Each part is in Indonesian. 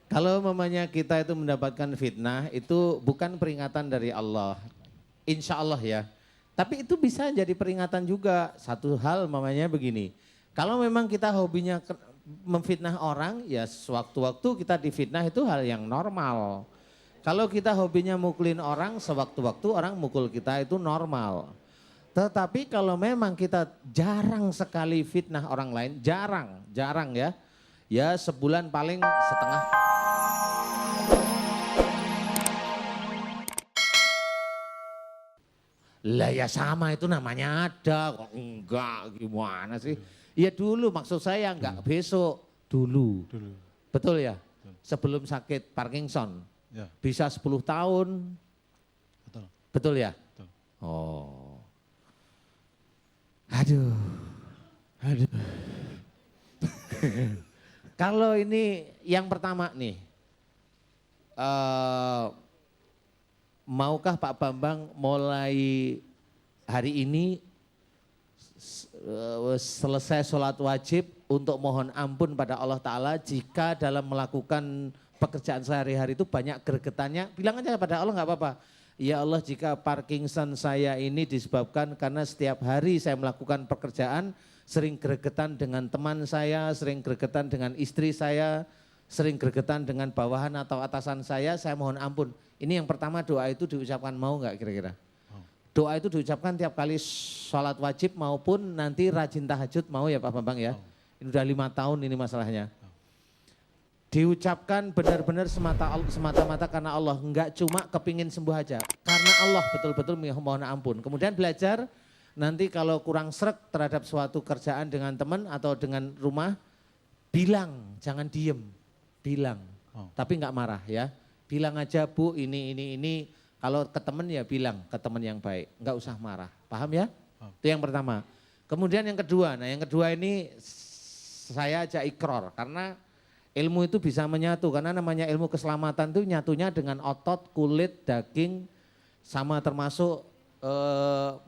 Kalau mamanya kita itu mendapatkan fitnah, itu bukan peringatan dari Allah. Insya Allah ya. Tapi itu bisa jadi peringatan juga. Satu hal mamanya begini. Kalau memang kita hobinya memfitnah orang, ya sewaktu-waktu kita difitnah itu hal yang normal. Kalau kita hobinya mukulin orang, sewaktu-waktu orang mukul kita itu normal. Tetapi kalau memang kita jarang sekali fitnah orang lain, jarang ya. Ya sebulan paling setengah. Lah ya sama itu namanya ada kok enggak gimana sih. Ya dulu maksud saya enggak besok dulu. Betul ya? Sebelum sakit Parkinson. Ya, Bisa 10 tahun. betul. Betul ya? Betul. Oh. Aduh. Aduh. Kalau ini yang pertama nih. Maukah Pak Bambang mulai hari ini selesai sholat wajib untuk mohon ampun pada Allah Ta'ala jika dalam melakukan pekerjaan sehari-hari itu banyak gregetannya, bilang aja pada Allah nggak apa-apa. Ya Allah, jika Parkinson saya ini disebabkan karena setiap hari saya melakukan pekerjaan sering gregetan dengan teman saya, sering gregetan dengan istri saya, sering gregetan dengan bawahan atau atasan saya mohon ampun. Ini yang pertama, doa itu diucapkan, mau nggak kira-kira? Doa itu diucapkan tiap kali sholat wajib maupun nanti rajin tahajud, mau ya Pak Bambang ya? Ini udah 5 tahun ini masalahnya. Diucapkan benar-benar semata-mata karena Allah, enggak cuma kepingin sembuh aja, karena Allah betul-betul mohon ampun. Kemudian belajar nanti kalau kurang srek terhadap suatu kerjaan dengan teman atau dengan rumah, bilang, jangan diem, bilang, tapi enggak marah ya. Bilang aja Bu ini, kalau ke teman ya bilang ke teman yang baik, enggak usah marah, paham ya? Itu yang pertama. Kemudian yang kedua, yang kedua ini saya ajak ikror karena ilmu itu bisa menyatu, karena namanya ilmu keselamatan itu nyatunya dengan otot, kulit, daging, sama termasuk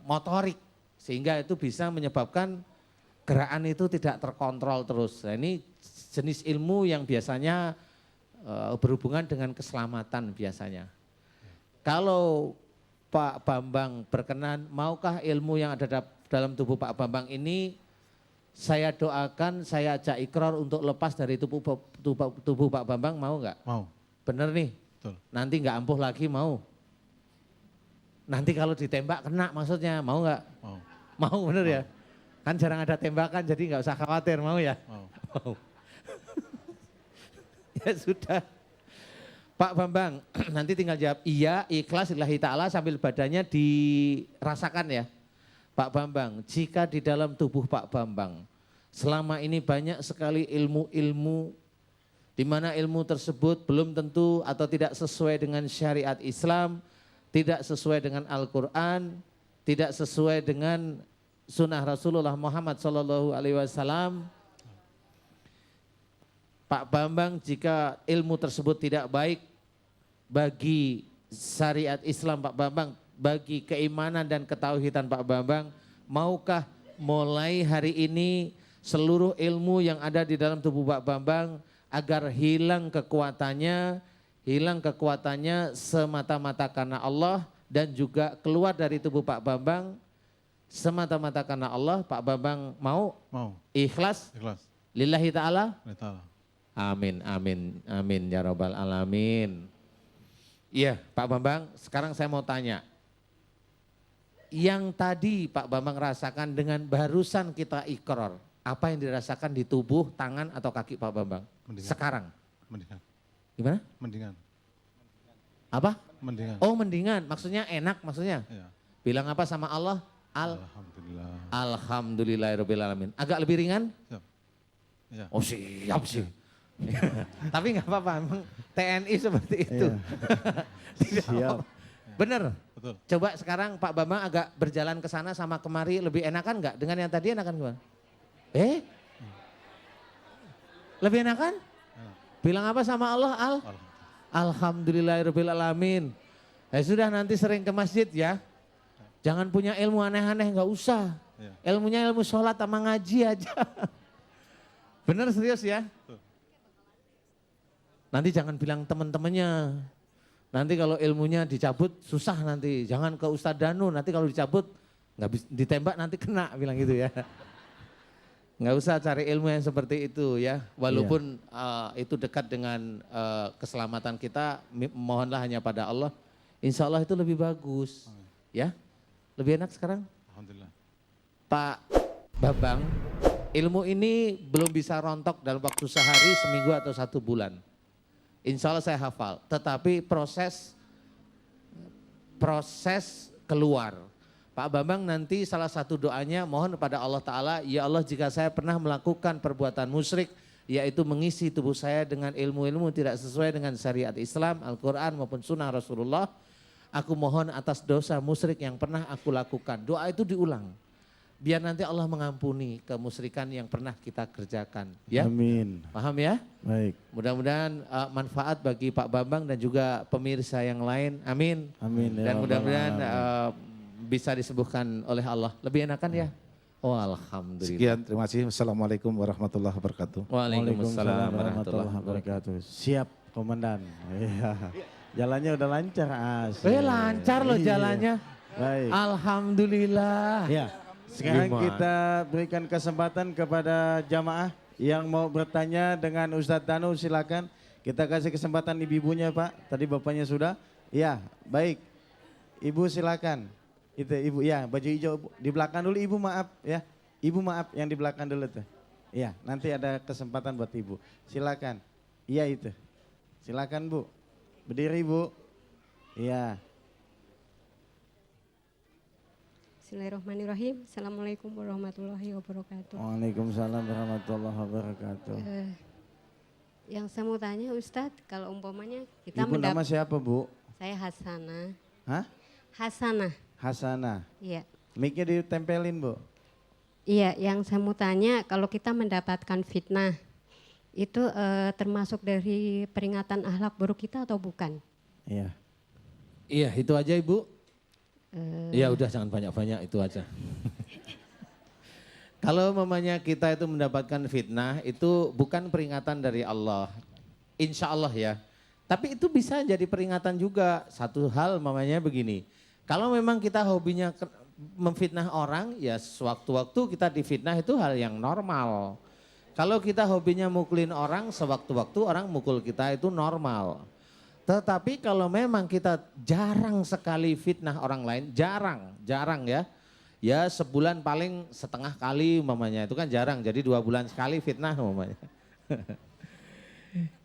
motorik. Sehingga itu bisa menyebabkan gerakan itu tidak terkontrol terus. Nah, ini jenis ilmu yang biasanya berhubungan dengan keselamatan biasanya. Kalau Pak Bambang berkenan, maukah ilmu yang ada dalam tubuh Pak Bambang ini saya doakan, saya ajak ikrar untuk lepas dari tubuh Pak Bambang, mau nggak? Mau. Bener nih? Betul. Nanti nggak ampuh lagi, mau? Nanti kalau ditembak kena maksudnya, mau nggak? Mau. Mau bener ya? Kan jarang ada tembakan jadi nggak usah khawatir, mau ya? Mau. Mau. Ya sudah. Pak Bambang, nanti tinggal jawab iya, ikhlas, lillahi ta'ala sambil badannya dirasakan ya. Pak Bambang, jika di dalam tubuh Pak Bambang selama ini banyak sekali ilmu-ilmu di mana ilmu tersebut belum tentu atau tidak sesuai dengan syariat Islam, tidak sesuai dengan Al-Quran, tidak sesuai dengan sunnah Rasulullah Muhammad SAW. Pak Bambang, jika ilmu tersebut tidak baik bagi syariat Islam Pak Bambang, bagi keimanan dan ketauhidan Pak Bambang, maukah mulai hari ini seluruh ilmu yang ada di dalam tubuh Pak Bambang agar hilang kekuatannya semata-mata karena Allah, dan juga keluar dari tubuh Pak Bambang semata-mata karena Allah. Pak Bambang mau? Mau. Ikhlas? Ikhlas. Lillahi ta'ala? Lillahi ta'ala. Amin, amin, amin ya rabbal alamin. Iya Pak Bambang, sekarang saya mau tanya. Yang tadi Pak Bambang rasakan dengan barusan kita ikrar, apa yang dirasakan di tubuh, tangan atau kaki Pak Bambang? Mendingan. Sekarang? Mendingan. Gimana? Mendingan. Apa? Mendingan. Oh mendingan, maksudnya enak maksudnya? Ya. Bilang apa sama Allah? Alhamdulillah. Alhamdulillahirabbil alamin. Agak lebih ringan? Siap. Ya. Oh siap sih. Tapi nggak apa-apa, emang TNI seperti itu. Tidak Siap. apa-apa. Bener. Betul. Coba sekarang Pak Bambang agak berjalan ke sana sama kemari, lebih enakan nggak? Dengan yang tadi enakan gimana? Lebih enakan? Bilang apa sama Allah? Alhamdulillahirabbil alamin. Ya sudah, nanti sering ke masjid ya. Jangan punya ilmu aneh-aneh, nggak usah. Ya. Ilmunya ilmu sholat sama ngaji aja. Bener serius ya? Nanti jangan bilang teman-temannya. Nanti kalau ilmunya dicabut susah nanti. Jangan ke Ustadz Danu, nanti kalau dicabut nggak bisa ditembak nanti kena, bilang gitu ya. Nggak usah cari ilmu yang seperti itu ya. Walaupun itu dekat dengan keselamatan kita, mohonlah hanya pada Allah. Insya Allah itu lebih bagus. Ya, lebih enak sekarang. Alhamdulillah. Pak Bambang, ilmu ini belum bisa rontok dalam waktu sehari, seminggu atau 1 bulan. Insya Allah saya hafal, tetapi proses keluar. Pak Bambang nanti salah satu doanya mohon kepada Allah Ta'ala, ya Allah jika saya pernah melakukan perbuatan musyrik, yaitu mengisi tubuh saya dengan ilmu-ilmu tidak sesuai dengan syariat Islam, Al-Quran maupun sunnah Rasulullah, aku mohon atas dosa musyrik yang pernah aku lakukan. Doa itu diulang. Biar nanti Allah mengampuni kemusyrikan yang pernah kita kerjakan. Ya? Amin. Paham ya? Baik. Mudah-mudahan manfaat bagi Pak Bambang dan juga pemirsa yang lain. Amin. Amin. Ya Dan Rabbal mudah-mudahan Alamin. bisa disembuhkan oleh Allah. Lebih enakan ya? Oh alhamdulillah. Sekian, terima kasih. Wassalamualaikum warahmatullahi wabarakatuh. Waalaikumsalam warahmatullahi wabarakatuh. Siap, Komandan. Iya. Jalannya udah lancar, As. Lancar loh Iya. jalannya. Baik. Alhamdulillah. Ya. Sekarang Gimana? kita berikan kesempatan kepada jamaah yang mau bertanya dengan Ustadz Danu, silakan. Kita kasih kesempatan ibu-ibunya Pak. Tadi bapaknya sudah. Ya, baik. Ibu silakan. Itu ibu, ya baju hijau di belakang dulu ibu, maaf ya. Ibu maaf yang di belakang dulu tuh. Iya, nanti ada kesempatan buat ibu. Silakan. Iya itu. Silakan Bu. Berdiri Bu. Iya. Bismillahirrahmanirrahim. Assalamualaikum warahmatullahi wabarakatuh. Waalaikumsalam warahmatullahi wabarakatuh. Yang saya mau tanya Ustadz, kalau umpamanya kita Ibu nama siapa Bu? saya Hasanah. Hah? Hasanah, Hasanah. iya. Mic-nya ditempelin Bu. Iya, yang saya mau tanya kalau kita mendapatkan fitnah, itu termasuk dari peringatan akhlak buruk kita atau bukan? Iya. Iya itu aja Ibu. Ya udah jangan banyak-banyak itu aja. Kalau mamanya kita itu mendapatkan fitnah itu bukan peringatan dari Allah. Insya Allah ya. Tapi itu bisa jadi peringatan juga. Satu hal mamanya begini. Kalau memang kita hobinya memfitnah orang ya sewaktu-waktu kita difitnah itu hal yang normal. Kalau kita hobinya mukulin orang sewaktu-waktu orang mukul kita itu normal. Tetapi kalau memang kita jarang sekali fitnah orang lain, jarang ya. Ya sebulan paling setengah kali umpamanya, itu kan jarang. Jadi 2 bulan sekali fitnah umpamanya.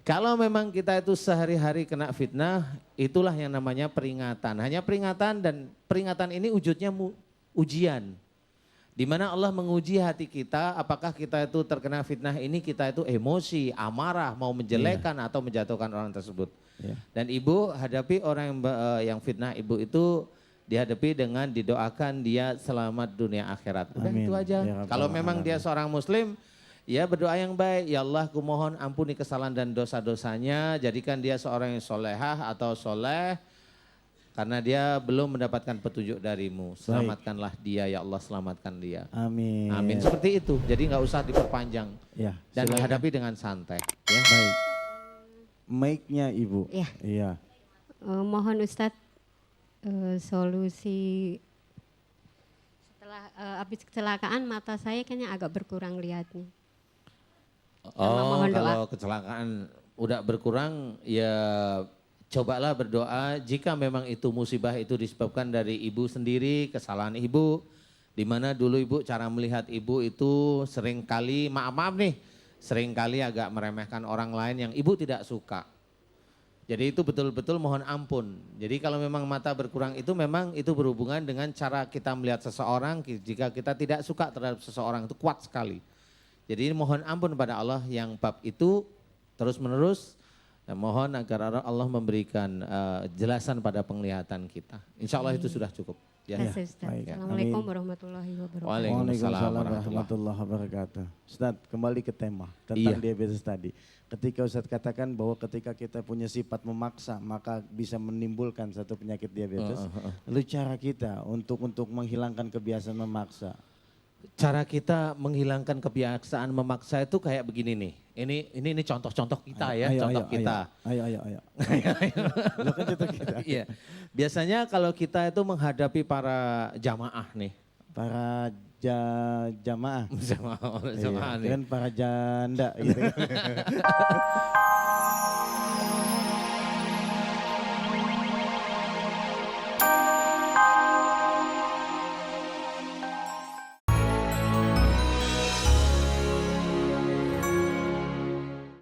Kalau memang kita itu sehari-hari kena fitnah, itulah yang namanya peringatan. Hanya peringatan dan peringatan ini wujudnya ujian. Di mana Allah menguji hati kita, apakah kita itu terkena fitnah ini kita itu emosi, amarah, mau menjelekan atau menjatuhkan orang tersebut. Ya. Dan ibu hadapi orang yang fitnah ibu itu dihadapi dengan didoakan dia selamat dunia akhirat. Udah Amin. itu aja. Ya Rabbal Kalau memang dia Alamin. seorang muslim, ya berdoa yang baik. Ya Allah ku mohon ampuni kesalahan dan dosa-dosanya. Jadikan dia seorang yang solehah atau soleh. Karena dia belum mendapatkan petunjuk darimu. Selamatkanlah dia ya Allah, selamatkan dia. Amin. Amin. Seperti itu. Jadi nggak usah diperpanjang. Ya. Dan silakan. hadapi dengan santai. Ya. Baik. Mic-nya Ibu. Iya. Iya. Mohon Ustadz solusi setelah habis kecelakaan mata saya kayaknya agak berkurang lihatnya. Oh, mohon doa. kalau kecelakaan udah berkurang ya cobalah berdoa jika memang itu musibah itu disebabkan dari ibu sendiri, kesalahan ibu. Di mana dulu ibu cara melihat ibu itu seringkali maaf nih, seringkali agak meremehkan orang lain yang ibu tidak suka. Jadi itu betul-betul mohon ampun. Jadi kalau memang mata berkurang itu memang itu berhubungan dengan cara kita melihat seseorang. Jika kita tidak suka terhadap seseorang itu kuat sekali. Jadi mohon ampun pada Allah yang bab itu terus menerus. Dan mohon agar Allah memberikan jelasan pada penglihatan kita. Insya Allah itu sudah cukup. Ya. Terima kasih, Ustadz. baik. Assalamualaikum Amin. warahmatullahi wabarakatuh. Waalaikumsalam warahmatullahi wabarakatuh. Ustadz, kembali ke tema tentang Iya. diabetes tadi. Ketika Ustadz katakan bahwa ketika kita punya sifat memaksa maka bisa menimbulkan satu penyakit diabetes. Lalu cara kita untuk menghilangkan kebiasaan memaksa. Cara kita menghilangkan kebiasaan memaksa itu kayak begini nih. Ini contoh-contoh kita ya, contoh kita. Ayo. Lo kan contoh kita. Iya. Biasanya kalau kita itu menghadapi para jamaah nih. Para jamaah. Jamaah Iya, nih. kan para janda gitu kan.